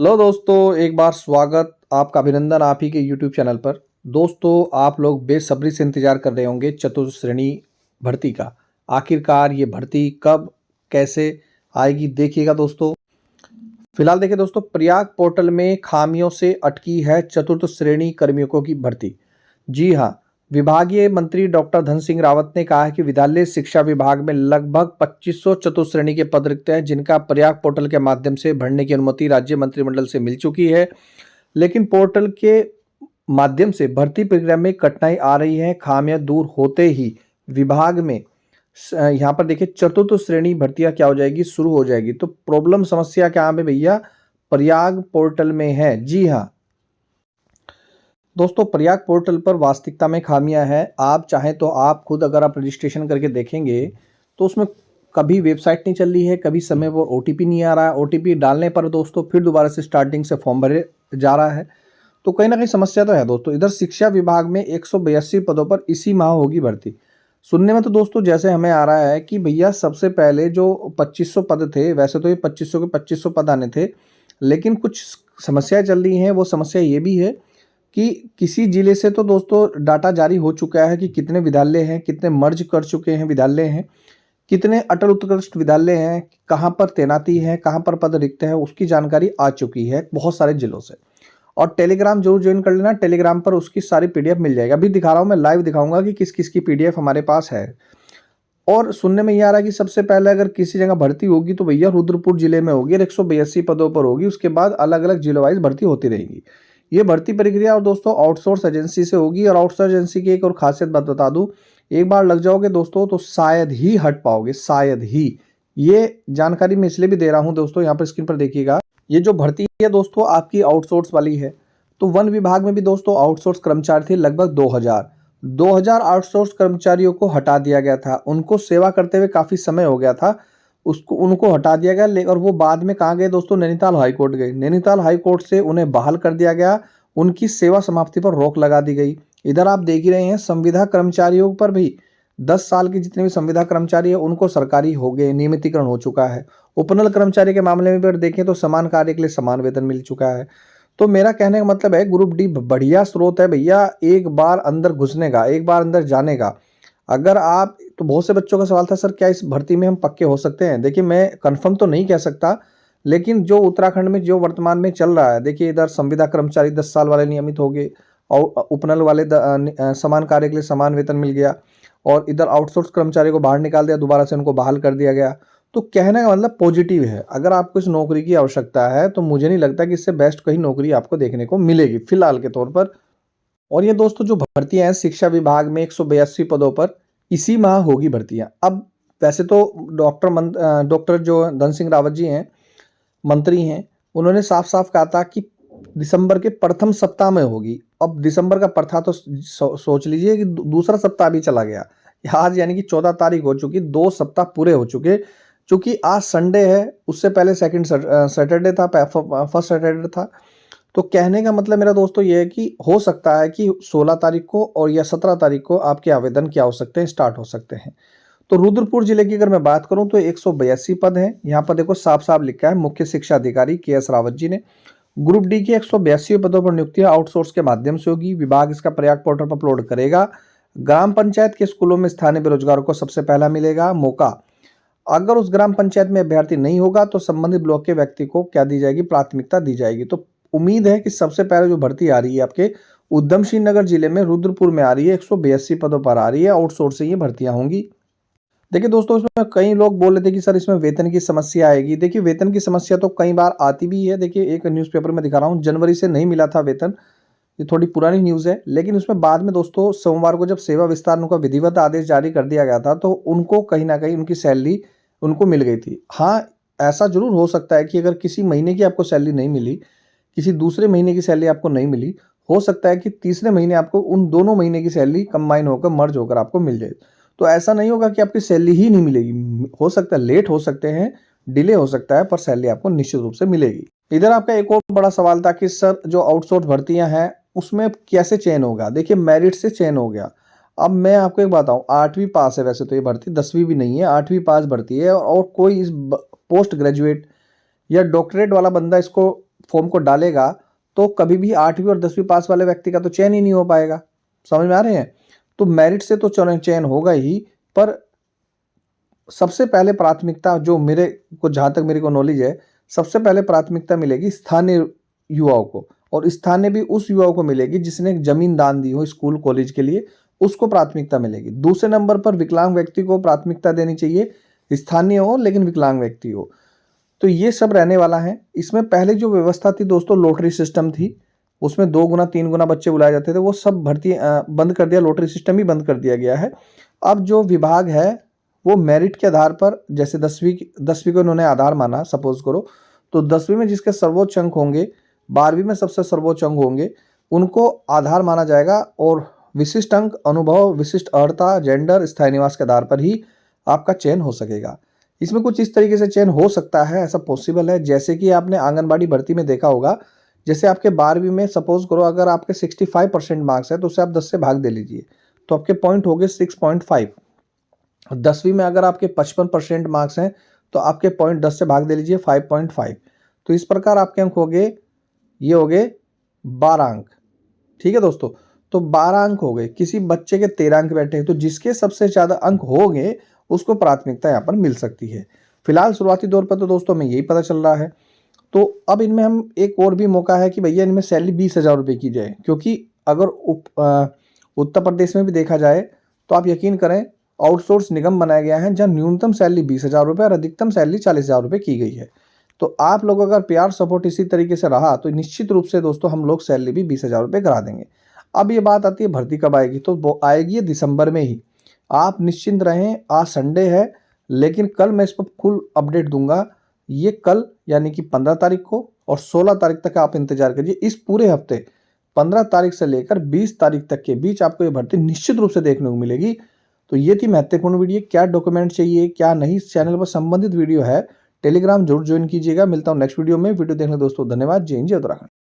Hello दोस्तों, एक बार स्वागत आपका अभिनंदन आप ही के यूट्यूब चैनल पर। दोस्तों, आप लोग बेसब्री से इंतजार कर रहे होंगे चतुर्थ श्रेणी भर्ती का। आखिरकार ये भर्ती कब कैसे आएगी देखिएगा दोस्तों। फिलहाल देखिए दोस्तों, प्रयाग पोर्टल में खामियों से अटकी है चतुर्थ श्रेणी कार्मिकों की भर्ती। जी हाँ, विभागीय मंत्री डॉक्टर धन सिंह रावत ने कहा है कि विद्यालय शिक्षा विभाग में लगभग 2500 चतुर्थ श्रेणी के पद रिक्त हैं, जिनका प्रयाग पोर्टल के माध्यम से भरने की अनुमति राज्य मंत्रिमंडल से मिल चुकी है। लेकिन पोर्टल के माध्यम से भर्ती प्रक्रिया में कठिनाई आ रही है। खामियां दूर होते ही विभाग में यहाँ पर देखिए चतुर्थ श्रेणी भर्तियां क्या हो जाएगी, शुरू हो जाएगी। तो प्रॉब्लम समस्या क्या है भैया, प्रयाग पोर्टल में है। जी हाँ दोस्तों, प्रयाग पोर्टल पर वास्तविकता में खामियां हैं। आप चाहें तो आप खुद अगर आप रजिस्ट्रेशन करके देखेंगे तो उसमें कभी वेबसाइट नहीं चल रही है, कभी समय पर ओटीपी नहीं आ रहा है। ओटीपी डालने पर दोस्तों फिर दोबारा से स्टार्टिंग से फॉर्म भरे जा रहा है। तो कहीं ना कहीं समस्या तो है दोस्तों। इधर शिक्षा विभाग में 182 पदों पर इसी माह होगी भर्ती। सुनने में तो दोस्तों जैसे हमें आ रहा है कि भैया सबसे पहले जो 2500 पद थे, वैसे तो ये 2500 के 2500 पद आने थे, लेकिन कुछ समस्याएं चल रही हैं। वो समस्या ये भी है कि किसी जिले से तो दोस्तों डाटा जारी हो चुका है कि कितने विद्यालय हैं, कितने मर्ज कर चुके हैं विद्यालय हैं, कितने अटल उत्कृष्ट विद्यालय हैं, कहाँ पर तैनाती है, कहाँ पर पद रिक्त है, उसकी जानकारी आ चुकी है बहुत सारे जिलों से। और टेलीग्राम जरूर ज्वाइन कर लेना, टेलीग्राम पर उसकी सारी पीडीएफ मिल जाएगी। अभी दिखा रहा हूँ मैं, लाइव दिखाऊंगा कि किस किस की पीडीएफ हमारे पास है। और सुनने में ये आ रहा है कि सबसे पहले अगर किसी जगह भर्ती होगी तो भैया रुद्रपुर जिले में होगी और 182 पदों पर होगी। उसके बाद अलग अलग जिलों वाइज भर्ती होती रहेगी। ये भर्ती प्रक्रिया और दोस्तों आउटसोर्स एजेंसी से होगी। और आउटसोर्स एजेंसी की एक और खासियत बात बता दूं, एक बार लग जाओगे दोस्तों तो शायद ही हट पाओगे, शायद ही। ये जानकारी मैं इसलिए भी दे रहा हूं दोस्तों, यहाँ पर स्क्रीन पर देखिएगा। ये जो भर्ती है दोस्तों आपकी आउटसोर्स वाली है। तो वन विभाग में भी दोस्तों आउटसोर्स कर्मचारी थे लगभग 2000 आउटसोर्स कर्मचारियों को हटा दिया गया था। उनको सेवा करते हुए काफी समय हो गया था, उसको उनको हटा दिया गया। लेकिन वो बाद में कहाँ गए दोस्तों, नैनीताल हाई कोर्ट गए। नैनीताल हाई कोर्ट से उन्हें बहाल कर दिया गया, उनकी सेवा समाप्ति पर रोक लगा दी गई। इधर आप देख ही रहे हैं संविदा कर्मचारियों पर भी 10 साल के जितने भी संविदा कर्मचारी है उनको सरकारी हो गए, नियमितीकरण हो चुका है। उपनल कर्मचारी के मामले में भी अगर देखें तो समान कार्य के लिए समान वेतन मिल चुका है। तो मेरा कहने का मतलब है ग्रुप डी बढ़िया स्रोत है भैया, एक बार अंदर घुसने का, एक बार अंदर जाने का। अगर आप, तो बहुत से बच्चों का सवाल था सर क्या इस भर्ती में हम पक्के हो सकते हैं। देखिए मैं कंफर्म तो नहीं कह सकता, लेकिन जो उत्तराखंड में जो वर्तमान में चल रहा है, देखिए इधर संविदा कर्मचारी 10 साल वाले नियमित हो गए और उपनल वाले समान कार्य के लिए समान वेतन मिल गया। और इधर आउटसोर्स कर्मचारी को बाहर निकाल दिया, दोबारा से उनको बहाल कर दिया गया। तो कहने का मतलब पॉजिटिव है। अगर आपको इस नौकरी की आवश्यकता है तो मुझे नहीं लगता कि इससे बेस्ट कहीं नौकरी आपको देखने को मिलेगी फिलहाल के तौर पर। और ये दोस्तों जो भर्तियां हैं शिक्षा विभाग में 182 पदों पर इसी माह होगी भर्तियां। अब वैसे तो डॉक्टर जो धन सिंह रावत जी हैं, मंत्री हैं, उन्होंने साफ साफ कहा था कि दिसंबर के प्रथम सप्ताह में होगी। अब दिसंबर का प्रथा तो सोच लीजिए कि दूसरा सप्ताह भी चला गया। आज यानी कि 14 तारीख हो चुकी, 2 सप्ताह पूरे हो चुके। चूंकि आज संडे है, उससे पहले सेकंड सैटरडे था, फर्स्ट सैटरडे था। तो कहने का मतलब मेरा दोस्तों ये है कि हो सकता है कि 16 तारीख को और या 17 तारीख को आपके आवेदन क्या हो सकते हैं, स्टार्ट हो सकते हैं। तो रुद्रपुर जिले की अगर मैं बात करूं तो 182 पद हैं। यहाँ पर देखो साफ साफ लिखा है मुख्य शिक्षा अधिकारी KS रावत जी ने। ग्रुप डी के 182 पदों पर नियुक्तियां आउटसोर्स के माध्यम से होगी। विभाग इसका प्रयाग पोर्टल पर अपलोड करेगा। ग्राम पंचायत के स्कूलों में स्थानीय बेरोजगारों को सबसे पहला मिलेगा मौका। अगर उस ग्राम पंचायत में अभ्यर्थी नहीं होगा तो संबंधित ब्लॉक के व्यक्ति को क्या दी जाएगी, प्राथमिकता दी जाएगी। तो उम्मीद है कि सबसे पहले जो भर्ती आ रही है आपके उधम सिंह नगर जिले में रुद्रपुर में आ रही है, 182 पदों पर आ रही है। आउटसोर्स से ये भर्तियां होंगी। देखिए दोस्तों, इसमें कई लोग बोल रहे थे कि सर इसमें वेतन की समस्या आएगी। देखिए वेतन की समस्या तो कई बार आती भी है। देखिए एक न्यूज़पेपर में दिखा रहा हूँ, जनवरी से नहीं मिला था वेतन। ये थोड़ी पुरानी न्यूज़ है, लेकिन उसमें बाद में दोस्तों सोमवार को जब सेवा विस्तार उनका विधिवत आदेश जारी कर दिया गया था तो उनको कहीं ना कहीं उनकी सैलरी उनको मिल गई थी। हाँ, ऐसा जरूर हो सकता है कि अगर किसी महीने की आपको सैलरी नहीं मिली, किसी दूसरे महीने की सैलरी आपको नहीं मिली, हो सकता है कि तीसरे महीने आपको उन दोनों महीने की सैलरी कंबाइन होकर, मर्ज होकर आपको मिल जाए। तो ऐसा नहीं होगा कि आपकी सैलरी ही नहीं मिलेगी। हो सकता है लेट हो सकते हैं, डिले हो सकता है, पर सैलरी आपको निश्चित रूप से मिलेगी। इधर आपका एक और बड़ा सवाल था कि सर जो आउटसोर्स भर्तियां हैं उसमें कैसे चयन होगा। देखिए मेरिट से चयन हो गया। अब मैं आपको एक बताऊं, 8वीं पास है वैसे तो ये भर्ती, 10वीं भी नहीं है, 8वीं पास भर्ती है। और कोई इस पोस्ट ग्रेजुएट या डॉक्टरेट वाला बंदा इसको फॉर्म को डालेगा तो कभी भी 8वीं और 10वीं पास वाले व्यक्ति का तो चयन ही नहीं हो पाएगा। समझ में आ रहे हैं? तो मेरिट से तो चयन होगा ही, पर सबसे पहले प्राथमिकता जो मेरे को, जहाँ तक मेरे को नॉलेज है, सबसे पहले प्राथमिकता मिलेगी स्थानीय युवाओं को, और स्थानीय भी उस युवाओं को मिलेगी जिसने जमीन दान दी हो स्कूल कॉलेज के लिए, उसको प्राथमिकता मिलेगी। दूसरे नंबर पर विकलांग व्यक्ति को प्राथमिकता देनी चाहिए, स्थानीय हो लेकिन विकलांग व्यक्ति हो। तो ये सब रहने वाला है। इसमें पहले जो व्यवस्था थी दोस्तों, लॉटरी सिस्टम थी, उसमें 2 गुना 3 गुना बच्चे बुलाए जाते थे, वो सब भर्ती बंद कर दिया, लॉटरी सिस्टम ही बंद कर दिया गया है। अब जो विभाग है वो मेरिट के आधार पर, जैसे 10वीं को इन्होंने आधार माना, सपोज करो, तो 10वीं में जिसके सर्वोच्च अंक होंगे, 12वीं में सबसे सर्वोच्च अंक होंगे, उनको आधार माना जाएगा, और विशिष्ट अंक, अनुभव, विशिष्ट अर्हता, जेंडर, स्थायी निवास के आधार पर ही आपका चयन हो सकेगा। इसमें कुछ इस तरीके से चयन हो सकता है, ऐसा पॉसिबल है, जैसे कि आपने आंगनबाड़ी भर्ती में देखा होगा। जैसे आपके 12वीं में सपोज करो अगर आपके 65% मार्क्स है तो उसे आप 10 से भाग दे लीजिए, तो आपके पॉइंट हो गए 6.5। 10वीं में अगर आपके 55% मार्क्स हैं तो आपके पॉइंट 10 से भाग दे लीजिए, 5.5। तो इस प्रकार आपके अंक हो गए, ये हो गए 12 अंक। ठीक है दोस्तों, तो 12 अंक हो गए, किसी बच्चे के 13 अंक बैठे हैं, तो जिसके सबसे ज़्यादा अंक हो गए उसको प्राथमिकता यहाँ पर मिल सकती है। फिलहाल शुरुआती दौर पर तो दोस्तों हमें यही पता चल रहा है। तो अब इनमें हम एक और भी मौका है कि भैया इनमें सैलरी 20,000 रुपये की जाए, क्योंकि अगर उत्तर प्रदेश में भी देखा जाए तो आप यकीन करें आउटसोर्स निगम बनाया गया है जहाँ न्यूनतम सैलरी 20,000 रुपये और अधिकतम सैलरी 40,000 रुपये की गई है। तो आप लोग अगर प्यार सपोर्ट इसी तरीके से रहा तो निश्चित रूप से दोस्तों हम लोग सैलरी भी 20,000 रुपये करा देंगे। अब ये बात आती है भर्ती कब आएगी, तो वो आएगी ये दिसंबर में ही। आप निश्चिंत रहें, आज संडे है लेकिन कल मैं इस पर फुल अपडेट दूंगा। ये कल यानी कि 15 तारीख को और 16 तारीख तक आप इंतजार करिए। इस पूरे हफ्ते 15 तारीख से लेकर 20 तारीख तक के बीच आपको ये भर्ती निश्चित रूप से देखने को मिलेगी। तो ये थी महत्वपूर्ण वीडियो, क्या डॉक्यूमेंट चाहिए क्या नहीं, इस चैनल पर संबंधित वीडियो है, टेलीग्राम जरूर ज्वाइन कीजिएगा। मिलता हूँ नेक्स्ट वीडियो में। वीडियो देखने दोस्तों धन्यवाद। जय हिंद, जय उत्तराखंड।